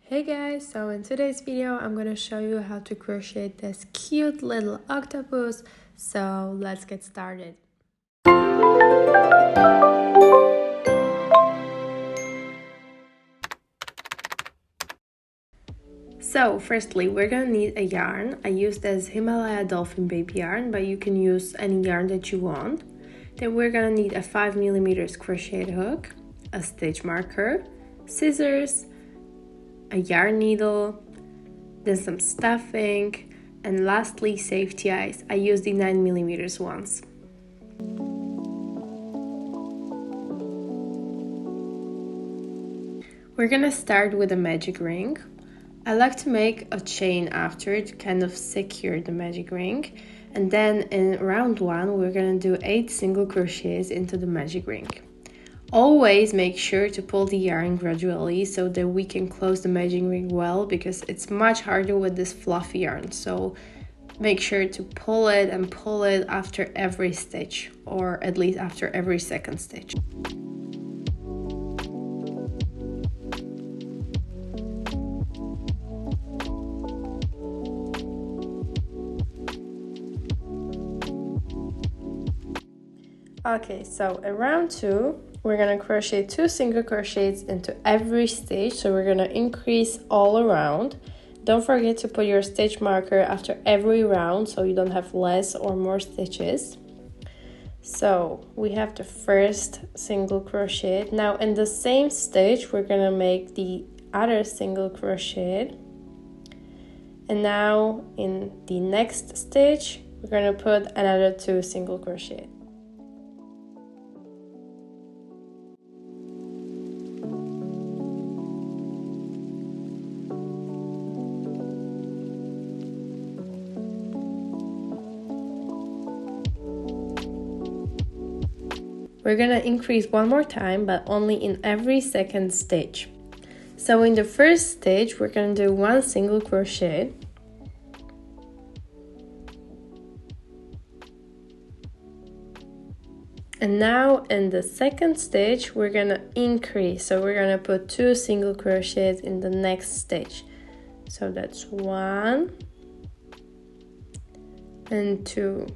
Hey guys, so in today's video I'm going to show you how to crochet this cute little octopus, so let's get started. So firstly we're going to need a yarn. I use this Himalaya Dolphin Baby yarn, but you can use any yarn that you want. Then we're going to need a 5mm crochet hook, a stitch marker, scissors, a yarn needle, then some stuffing, and lastly safety eyes. I use the 9mm ones. We're gonna start with a magic ring. I like to make a chain after to kind of secure the magic ring, and then in round 1 we're gonna do 8 single crochets into the magic ring. Always make sure to pull the yarn gradually so that we can close the magic ring well, because it's much harder with this fluffy yarn. So make sure to pull it and pull it after every stitch, or at least after every second stitch. Okay, so in round 2 we're gonna crochet 2 single crochets into every stitch, so we're gonna increase all around. Don't forget to put your stitch marker after every round so you don't have less or more stitches. So we have the first single crochet. Now in the same stitch we're gonna make the other single crochet, and now in the next stitch we're gonna put another 2 single crochet. We're gonna increase one more time, but only in every second stitch. So in the first stitch, we're gonna do 1 single crochet. And now in the second stitch, we're gonna increase. So we're gonna put 2 single crochets in the next stitch. So that's 1 and 2.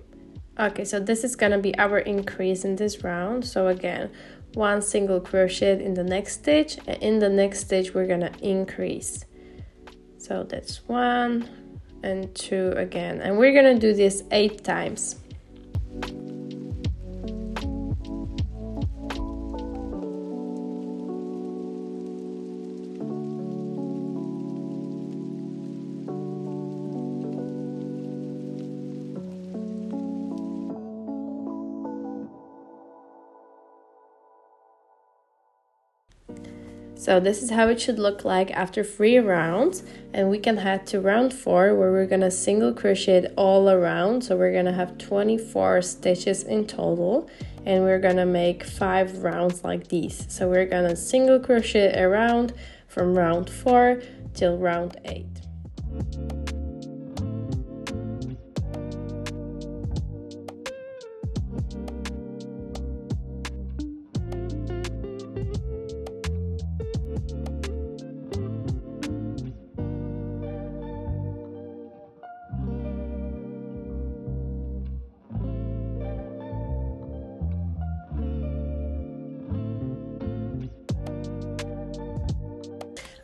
Okay, so this is gonna be our increase in this round. So again, 1 single crochet in the next stitch, and in the next stitch we're gonna increase. So that's 1 and 2 again, and we're gonna do this 8 times. So this is how it should look like after 3 rounds, and we can head to round 4 where we're gonna single crochet all around. So we're gonna have 24 stitches in total, and we're gonna make 5 rounds like these. So we're gonna single crochet around from round 4 till round 8.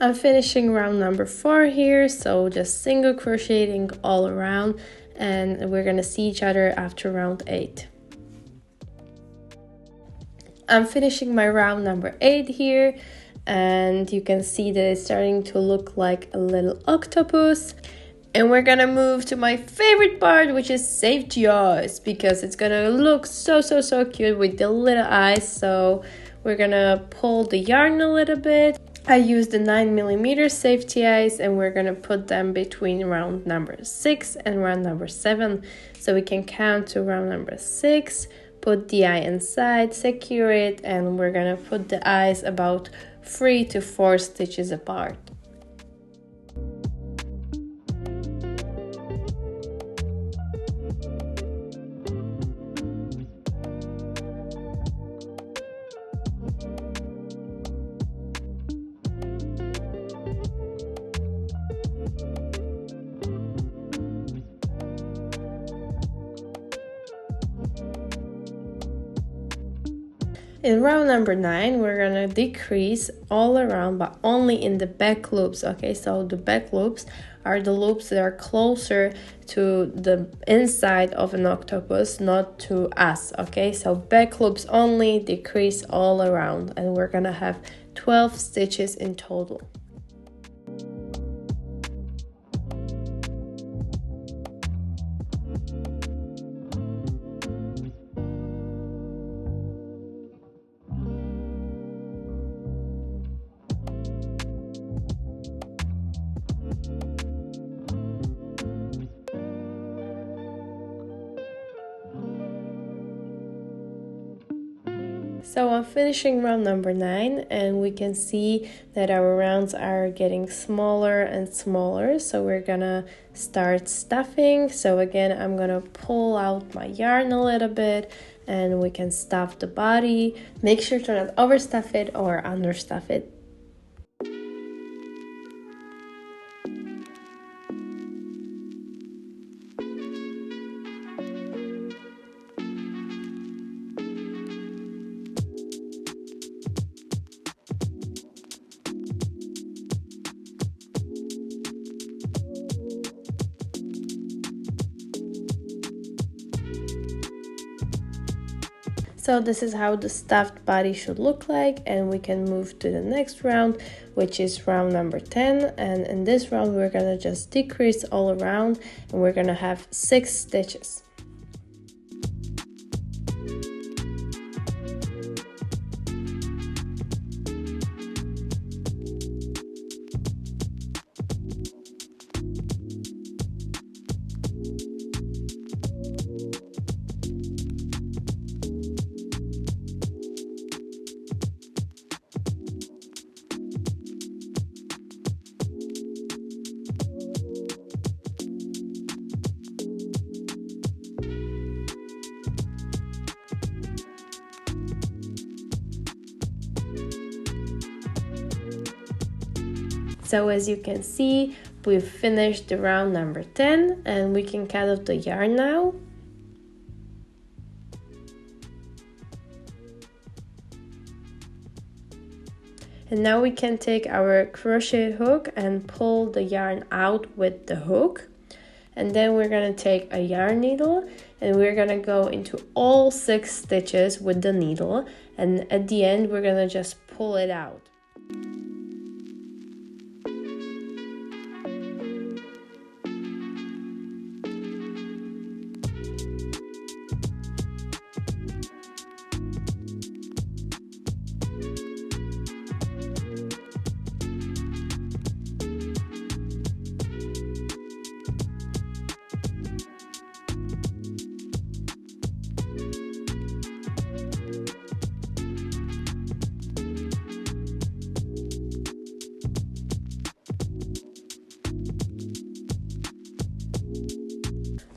I'm finishing round number 4 here, so just single crocheting all around, and we're gonna see each other after round 8. I'm finishing my round number 8 here, and you can see that it's starting to look like a little octopus. And we're gonna move to my favorite part, which is safety eyes, because it's gonna look so cute with the little eyes. So we're gonna pull the yarn a little bit. I used the 9mm safety eyes, and we're gonna put them between round number 6 and round number 7, so we can count to round number 6, put the eye inside, secure it, and we're gonna put the eyes about 3 to 4 stitches apart. In round number 9, we're gonna decrease all around, but only in the back loops, okay? So the back loops are the loops that are closer to the inside of an octopus, not to us, okay? So back loops only, decrease all around, and we're gonna have 12 stitches in total. So I'm finishing round number 9, and we can see that our rounds are getting smaller and smaller. So we're gonna start stuffing. So again, I'm gonna pull out my yarn a little bit and we can stuff the body. Make sure to not overstuff it or understuff it. So this is how the stuffed body should look like, and we can move to the next round, which is round number 10. And in this round we're gonna just decrease all around, and we're gonna have 6 stitches. So as you can see, we've finished the round number 10, and we can cut off the yarn now. And now we can take our crochet hook and pull the yarn out with the hook. And then we're gonna take a yarn needle and we're gonna go into all 6 stitches with the needle. And at the end, we're gonna just pull it out.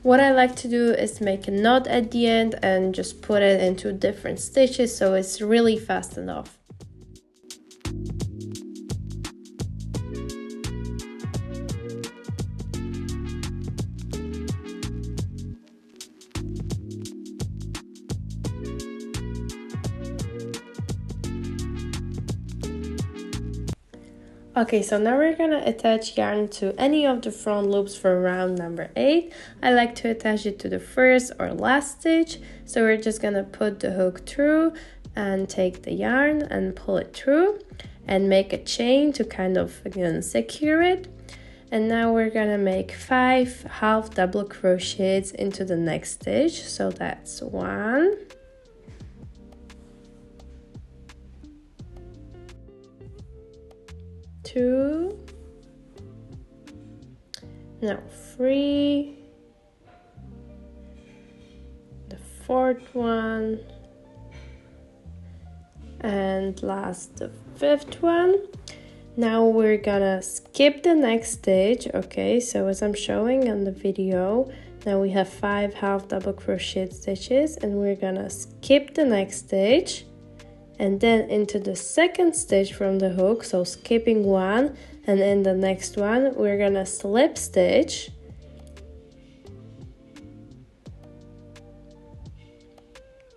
What I like to do is make a knot at the end and just put it into different stitches so it's really fast enough. Okay, so now we're gonna attach yarn to any of the front loops for round number 8. I like to attach it to the first or last stitch. So we're just gonna put the hook through and take the yarn and pull it through and make a chain to kind of, again, secure it. And now we're gonna make 5 half double crochets into the next stitch. So that's 1, 2, now 3, the 4th one, and last the 5th one. Now we're gonna skip the next stitch. Okay, so as I'm showing on the video, now we have 5 half double crochet stitches, and we're gonna skip the next stitch and then into the second stitch from the hook, so skipping one, and in the next one we're gonna slip stitch,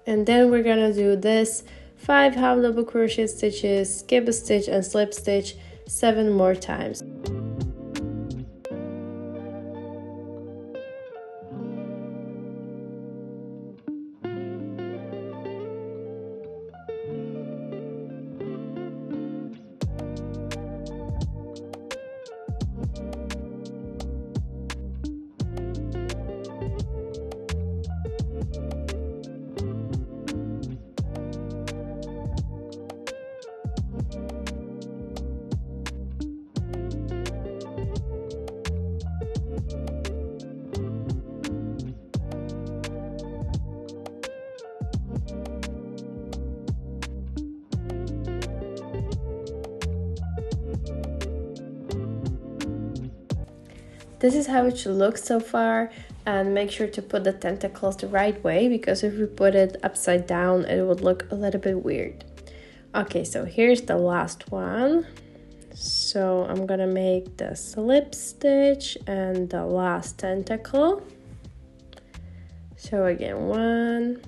and then we're gonna do this 5 half double crochet stitches, skip a stitch and slip stitch 7 more times. This is how it should look so far, and make sure to put the tentacles the right way, because if we put it upside down it would look a little bit weird. Okay, so here's the last one. So I'm gonna make the slip stitch and the last tentacle. So again, 1,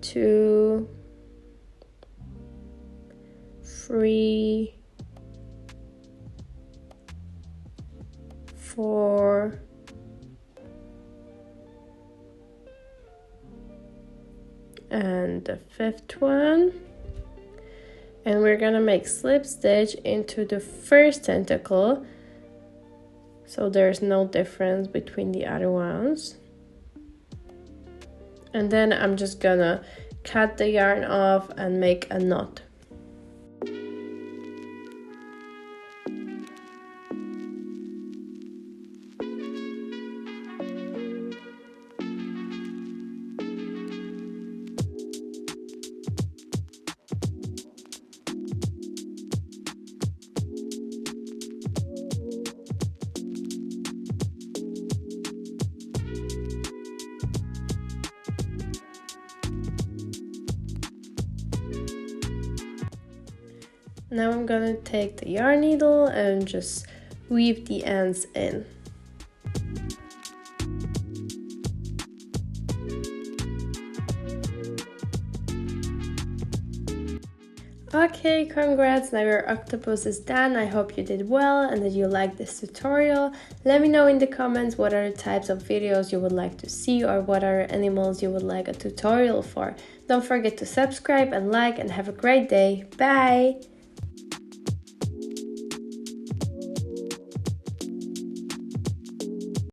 2, 3, 4, and the 5th one, and we're gonna make slip stitch into the first tentacle, so there's no difference between the other ones. And then I'm just gonna cut the yarn off and make a knot. Now I'm gonna take the yarn needle and just weave the ends in. Okay, congrats, now your octopus is done. I hope you did well and that you liked this tutorial. Let me know in the comments what other types of videos you would like to see, or what other animals you would like a tutorial for. Don't forget to subscribe and like, and have a great day. Bye!